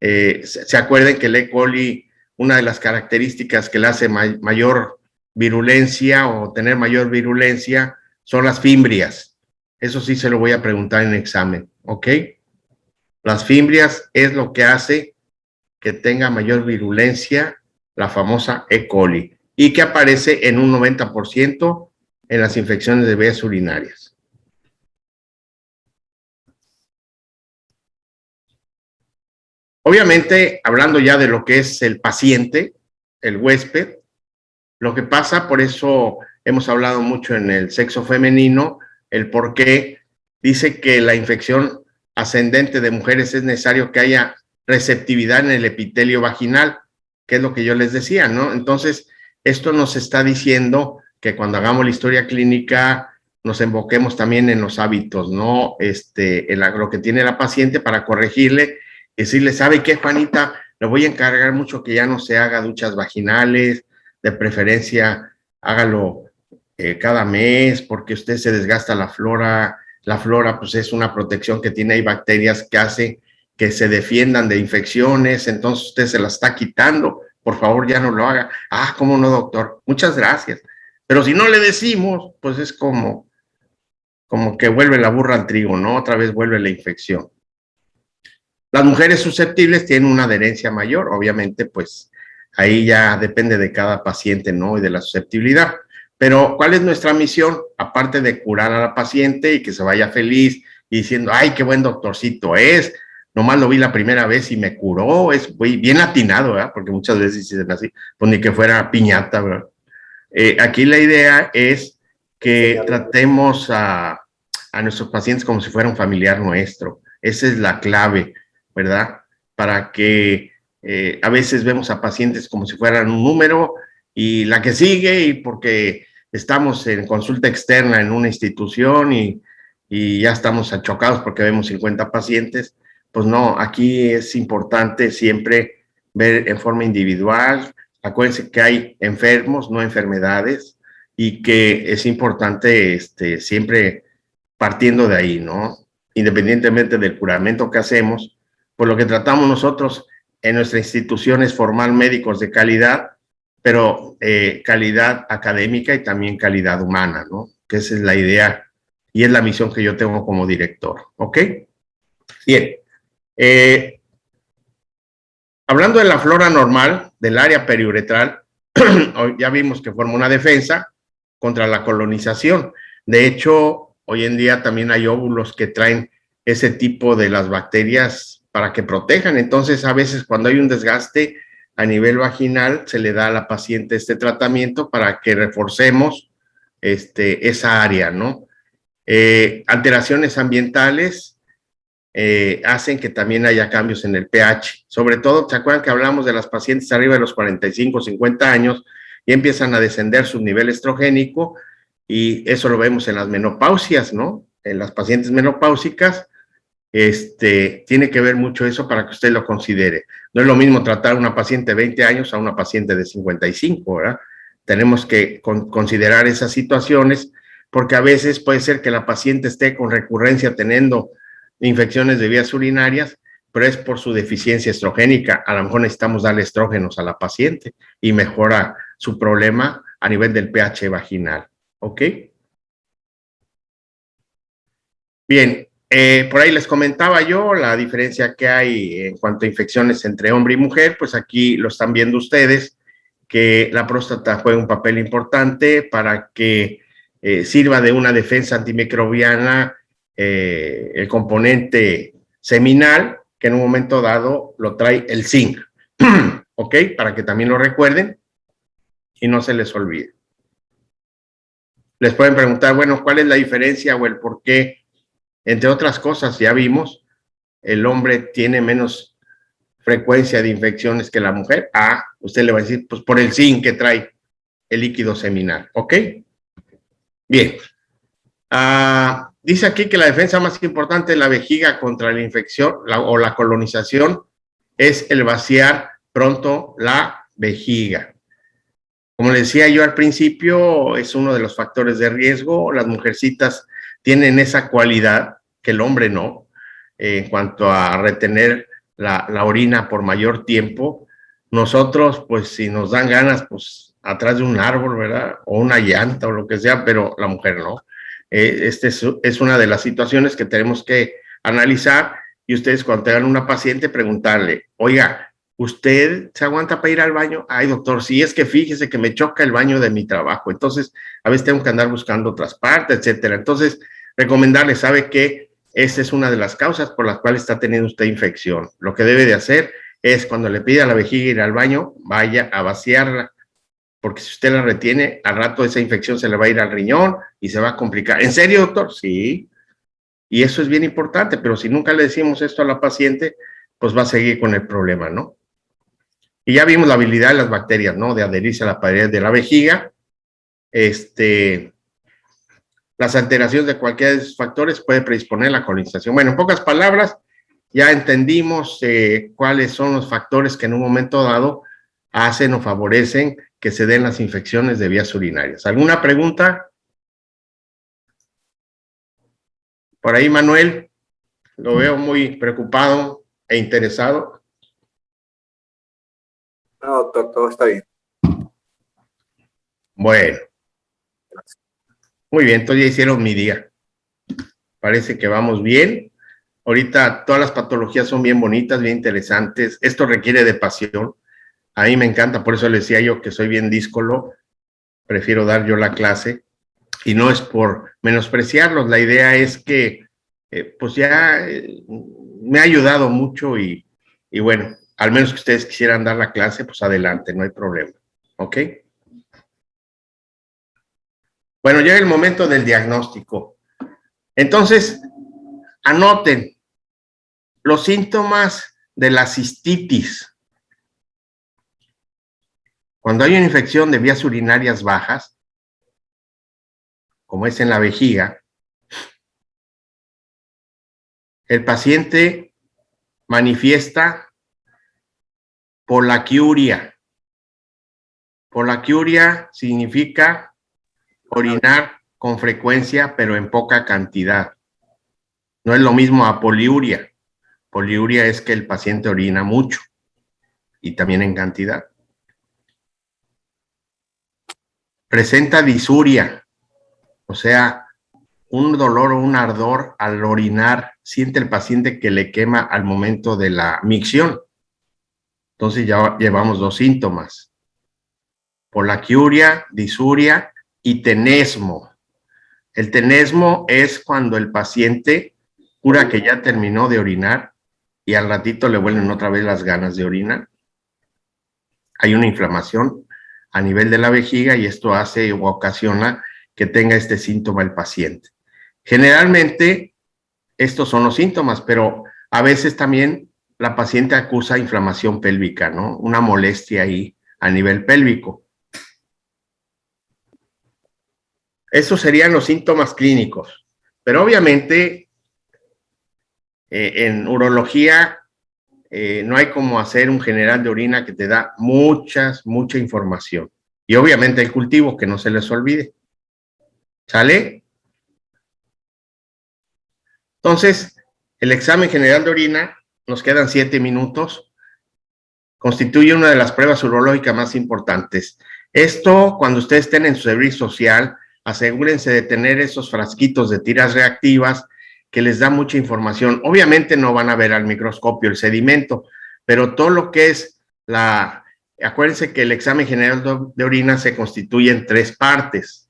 se acuerden que el E. coli, una de las características que le hace mayor virulencia o tener mayor virulencia son las fimbrias. Eso sí se lo voy a preguntar en examen, ¿ok? Las fimbrias es lo que hace que tenga mayor virulencia la famosa E. coli y que aparece en un 90% en las infecciones de vías urinarias. Obviamente, hablando ya de lo que es el paciente, el huésped, lo que pasa, por eso hemos hablado mucho en el sexo femenino, el por qué dice que la infección ascendente de mujeres es necesario que haya receptividad en el epitelio vaginal, que es lo que yo les decía, ¿no? Entonces, esto nos está diciendo que cuando hagamos la historia clínica nos enfoquemos también en los hábitos, ¿no? En lo que tiene la paciente para corregirle, decirle, ¿sabe qué, Juanita? Le voy a encargar mucho que ya no se haga duchas vaginales, de preferencia hágalo cada mes porque usted se desgasta la flora. La flora pues es una protección que tiene, hay bacterias que hace que se defiendan de infecciones, entonces usted se la está quitando, por favor ya no lo haga. Ah, ¿cómo no, doctor? Muchas gracias. Pero si no le decimos, pues es como que vuelve la burra al trigo, ¿no? Otra vez vuelve la infección. Las mujeres susceptibles tienen una adherencia mayor, obviamente, pues ahí ya depende de cada paciente, ¿no? Y de la susceptibilidad. Pero, ¿cuál es nuestra misión? Aparte de curar a la paciente y que se vaya feliz y diciendo, ay, qué buen doctorcito es, nomás lo vi la primera vez y me curó, es bien atinado, ¿verdad? Porque muchas veces dicen así, pues ni que fuera piñata, ¿verdad? Aquí la idea es que tratemos a nuestros pacientes como si fuera un familiar nuestro. Esa es la clave, ¿verdad? Para que a veces vemos a pacientes como si fueran un número y la que sigue y porque estamos en consulta externa en una institución y ya estamos achocados porque vemos 50 pacientes, pues no, aquí es importante siempre ver en forma individual. Acuérdense que hay enfermos, no enfermedades, y que es importante siempre partiendo de ahí, ¿no? Independientemente del juramento que hacemos, pues lo que tratamos nosotros en nuestra institución es formar médicos de calidad, pero calidad académica y también calidad humana, ¿no? Que esa es la idea y es la misión que yo tengo como director, ¿ok? Bien. Hablando de la flora normal del área periuretral, ya vimos que forma una defensa contra la colonización. De hecho, hoy en día también hay óvulos que traen ese tipo de las bacterias para que protejan. Entonces, a veces cuando hay un desgaste a nivel vaginal, se le da a la paciente este tratamiento para que reforcemos esa área, ¿no? Alteraciones ambientales hacen que también haya cambios en el pH. Sobre todo, ¿se acuerdan que hablamos de las pacientes arriba de los 45, 50 años y empiezan a descender su nivel estrogénico? Y eso lo vemos en las menopausias, ¿no? en las pacientes menopáusicas, tiene que ver mucho eso para que usted lo considere. No es lo mismo tratar a una paciente de 20 años a una paciente de 55, ¿verdad? Tenemos que considerar esas situaciones porque a veces puede ser que la paciente esté con recurrencia teniendo infecciones de vías urinarias, pero es por su deficiencia estrogénica. A lo mejor necesitamos darle estrógenos a la paciente y mejora su problema a nivel del pH vaginal. ¿Ok? Bien, por ahí les comentaba yo la diferencia que hay en cuanto a infecciones entre hombre y mujer, pues aquí lo están viendo ustedes, que la próstata juega un papel importante para que sirva de una defensa antimicrobiana el componente seminal, que en un momento dado lo trae el zinc, ¿ok? Para que también lo recuerden y no se les olvide. Les pueden preguntar, bueno, ¿cuál es la diferencia o el por qué? Entre otras cosas, ya vimos, el hombre tiene menos frecuencia de infecciones que la mujer. Ah, usted le va a decir, pues por el zinc que trae el líquido seminal, ¿ok? Bien. Dice aquí que la defensa más importante de la vejiga contra la infección o la colonización es el vaciar pronto la vejiga. Como les decía yo al principio, es uno de los factores de riesgo. Las mujercitas tienen esa cualidad que el hombre no, en cuanto a retener la orina por mayor tiempo. Nosotros, pues si nos dan ganas, pues atrás de un árbol, ¿verdad? O una llanta o lo que sea, pero la mujer no. Es una de las situaciones que tenemos que analizar y ustedes cuando tengan una paciente preguntarle, oiga, ¿usted se aguanta para ir al baño? Ay, doctor, sí, es que fíjese que me choca el baño de mi trabajo, entonces a veces tengo que andar buscando otras partes, etcétera. Entonces, recomendarle, ¿sabe qué? Esa es una de las causas por las cuales está teniendo usted infección. Lo que debe de hacer es cuando le pida a la vejiga ir al baño, vaya a vaciarla, porque si usted la retiene, al rato esa infección se le va a ir al riñón y se va a complicar. ¿En serio, doctor? Sí. Y eso es bien importante, pero si nunca le decimos esto a la paciente, pues va a seguir con el problema, ¿no? Y ya vimos la habilidad de las bacterias, ¿no? De adherirse a la pared de la vejiga. Las alteraciones de cualquiera de esos factores puede predisponer a la colonización. Bueno, en pocas palabras, ya entendimos cuáles son los factores que en un momento dado hacen o favorecen que se den las infecciones de vías urinarias. ¿Alguna pregunta? Por ahí, Manuel, lo veo muy preocupado e interesado. No, doctor, todo está bien. Bueno, muy bien, entonces ya hicieron mi día. Parece que vamos bien. Ahorita todas las patologías son bien bonitas, bien interesantes. Esto requiere de pasión. A mí me encanta, por eso les decía yo que soy bien díscolo. Prefiero dar yo la clase. Y no es por menospreciarlos. La idea es que, pues ya me ha ayudado mucho y bueno, al menos que ustedes quisieran dar la clase, pues adelante, no hay problema. ¿Ok? Bueno, llega el momento del diagnóstico. Entonces, anoten los síntomas de la cistitis. Cuando hay una infección de vías urinarias bajas, como es en la vejiga, el paciente manifiesta polaquiuria. Polaquiuria significa orinar con frecuencia, pero en poca cantidad. No es lo mismo a poliuria. Poliuria es que el paciente orina mucho y también en cantidad. Presenta disuria, o sea, un dolor o un ardor al orinar. Siente el paciente que le quema al momento de la micción. Entonces ya llevamos dos síntomas: polaquiuria, disuria y tenesmo. El tenesmo es cuando el paciente jura que ya terminó de orinar y al ratito le vuelven otra vez las ganas de orinar. Hay una inflamación a nivel de la vejiga y esto hace o ocasiona que tenga este síntoma el paciente. Generalmente estos son los síntomas, pero a veces también la paciente acusa inflamación pélvica, ¿no? Una molestia ahí a nivel pélvico. Esos serían los síntomas clínicos. Pero obviamente en urología no hay como hacer un general de orina que te da mucha información. Y obviamente el cultivo, que no se les olvide. ¿Sale? Entonces, el examen general de orina, nos quedan 7 minutos, constituye una de las pruebas urológicas más importantes. Esto, cuando ustedes estén en su servicio social, asegúrense de tener esos frasquitos de tiras reactivas que les da mucha información. Obviamente no van a ver al microscopio el sedimento, pero todo lo que es acuérdense que el examen general de orina se constituye en 3 partes.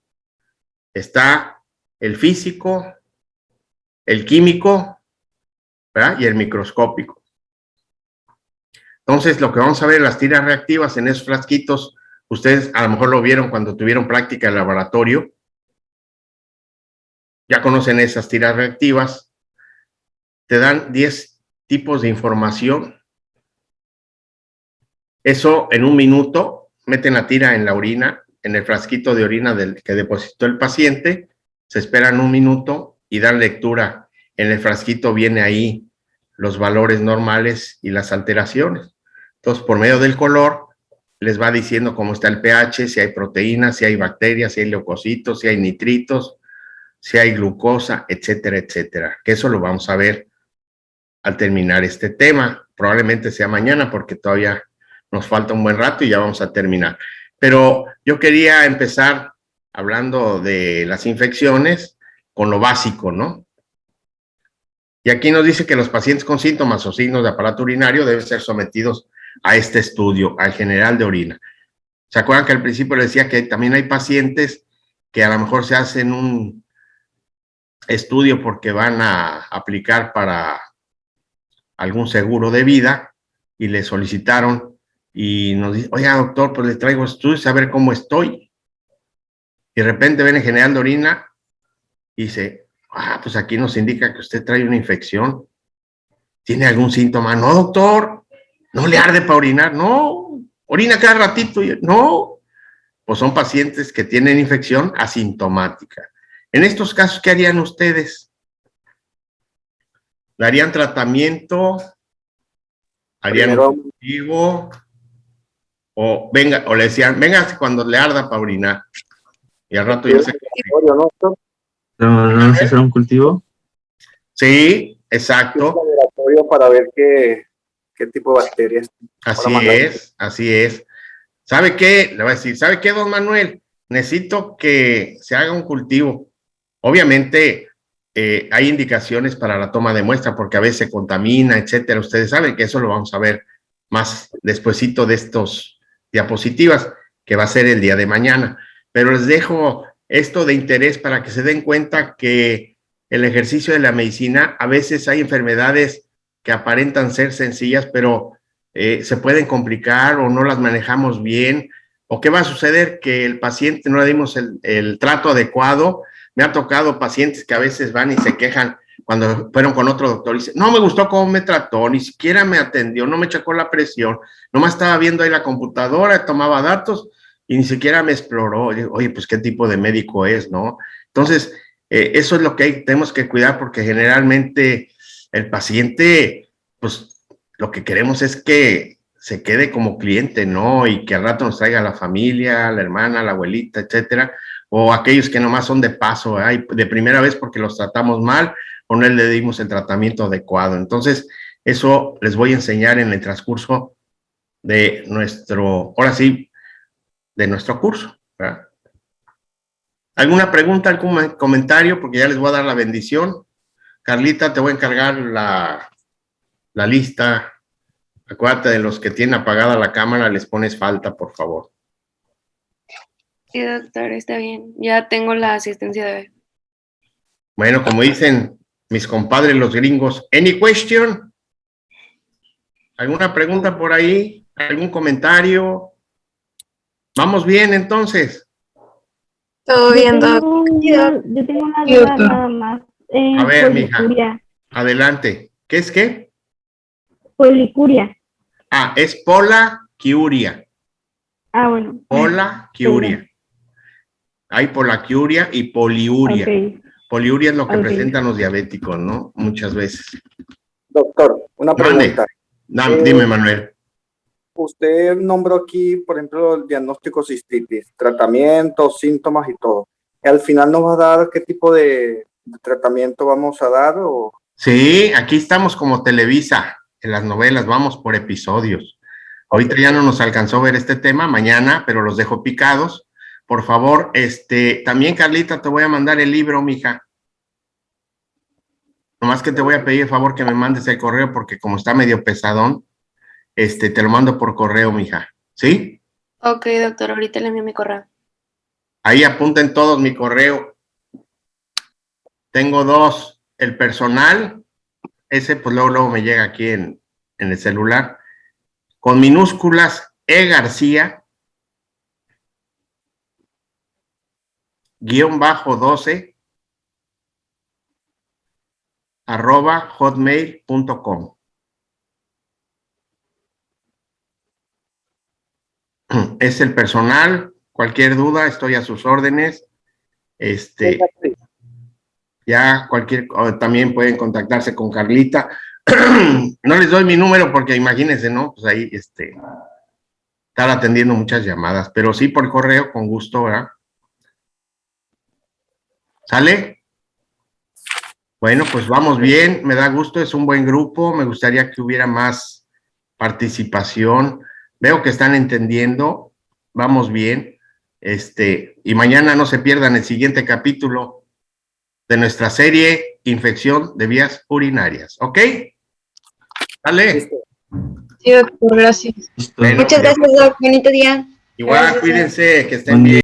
Está el físico, el químico, ¿verdad? Y el microscópico. Entonces, lo que vamos a ver, las tiras reactivas en esos frasquitos, ustedes a lo mejor lo vieron cuando tuvieron práctica en laboratorio. Ya conocen esas tiras reactivas. Te dan 10 tipos de información. Eso en un minuto, meten la tira en la orina, en el frasquito de orina que depositó el paciente, se esperan un minuto y dan lectura. En el frasquito viene ahí los valores normales y las alteraciones. Entonces, por medio del color, les va diciendo cómo está el pH, si hay proteínas, si hay bacterias, si hay leucocitos, si hay nitritos, si hay glucosa, etcétera, etcétera. Que eso lo vamos a ver al terminar este tema. Probablemente sea mañana porque todavía nos falta un buen rato y ya vamos a terminar. Pero yo quería empezar hablando de las infecciones con lo básico, ¿no? Y aquí nos dice que los pacientes con síntomas o signos de aparato urinario deben ser sometidos a este estudio, al general de orina. ¿Se acuerdan que al principio les decía que también hay pacientes que a lo mejor se hacen un estudio porque van a aplicar para algún seguro de vida y le solicitaron y nos dice, oiga doctor, pues le traigo estudios a ver cómo estoy? Y de repente ven el general de orina y dice, pues aquí nos indica que usted trae una infección. ¿Tiene algún síntoma? No, doctor. ¿No le arde para orinar? No. ¿Orina cada ratito? No. Pues son pacientes que tienen infección asintomática. En estos casos, ¿qué harían ustedes? ¿Darían tratamiento? ¿Harían un cultivo? O le decían, venga cuando le arda para orinar. Y al rato ya se... ¿No es hacer un cultivo? Sí, exacto. Un laboratorio para ver qué tipo de bacterias. Así es. ¿Sabe qué? Le voy a decir, ¿sabe qué, don Manuel? Necesito que se haga un cultivo. Obviamente hay indicaciones para la toma de muestra porque a veces se contamina, etcétera. Ustedes saben que eso lo vamos a ver más despuesito de estos diapositivas, que va a ser el día de mañana. Pero les dejo esto de interés para que se den cuenta que el ejercicio de la medicina, a veces hay enfermedades que aparentan ser sencillas, pero se pueden complicar o no las manejamos bien. ¿O qué va a suceder? Que el paciente no le dimos el trato adecuado. Me ha tocado pacientes que a veces van y se quejan cuando fueron con otro doctor y dicen, no me gustó cómo me trató, ni siquiera me atendió, no me checó la presión, nomás estaba viendo ahí la computadora, tomaba datos y ni siquiera me exploró. Oye, pues qué tipo de médico es, ¿no? Entonces, eso es lo que tenemos que cuidar porque generalmente el paciente, pues lo que queremos es que se quede como cliente, ¿no? Y que al rato nos traiga a la familia, la hermana, la abuelita, etcétera, o aquellos que nomás son de paso, de primera vez porque los tratamos mal o no le dimos el tratamiento adecuado. Entonces, eso les voy a enseñar en el transcurso de nuestro, ahora sí, de nuestro curso, ¿verdad? ¿Alguna pregunta, algún comentario? Porque ya les voy a dar la bendición. Carlita, te voy a encargar la lista. Acuérdate de los que tienen apagada la cámara, les pones falta, por favor. Sí, doctor, está bien. Ya tengo la asistencia de hoy. Bueno, como dicen mis compadres los gringos, ¿any question? ¿Alguna pregunta por ahí? ¿Algún comentario? ¿Vamos bien, entonces? Todo bien, doctor. Yo tengo una duda nada más. A ver, mija, Policuria. adelante. ¿Qué es qué? Policuria. Es polaquiuria. Bueno. Polaquiuria. Hay polaquiuria y poliuria. Okay. Poliuria es lo que Ok. presentan los diabéticos, ¿no? Muchas veces. Doctor, una Mande. pregunta. Dime, Manuel. Usted nombró aquí, por ejemplo, el diagnóstico cistitis, tratamientos, síntomas y todo. Al final nos va a dar qué tipo de tratamiento vamos a dar o Sí, aquí estamos como Televisa, en las novelas, vamos por episodios. Ahorita ya no nos alcanzó ver este tema, mañana, pero los dejo picados. Por favor, también Carlita, te voy a mandar el libro, mija. Nomás que te voy a pedir el favor que me mandes el correo, porque como está medio pesadón, te lo mando por correo, mija. ¿Sí? Ok, doctor, ahorita le envío mi correo. Ahí apunten todos mi correo. Tengo 2. El personal, ese pues luego me llega aquí en el celular. Con minúsculas, García, _12, @hotmail.com. Es el personal, cualquier duda, estoy a sus órdenes. Ya también pueden contactarse con Carlita. No les doy mi número porque imagínense, ¿no? Pues ahí, estar atendiendo muchas llamadas, pero sí por correo, con gusto, ¿verdad? ¿Sale? Bueno, pues vamos bien, me da gusto, es un buen grupo, me gustaría que hubiera más participación. Veo que están entendiendo, vamos bien. Y mañana no se pierdan el siguiente capítulo de nuestra serie Infección de Vías Urinarias, ¿ok? ¿Sale? Sí, doctor, gracias. Listo. Bueno, Muchas gracias, doc. Bonito día. igual, Gracias. cuídense, que estén Buen día. bien.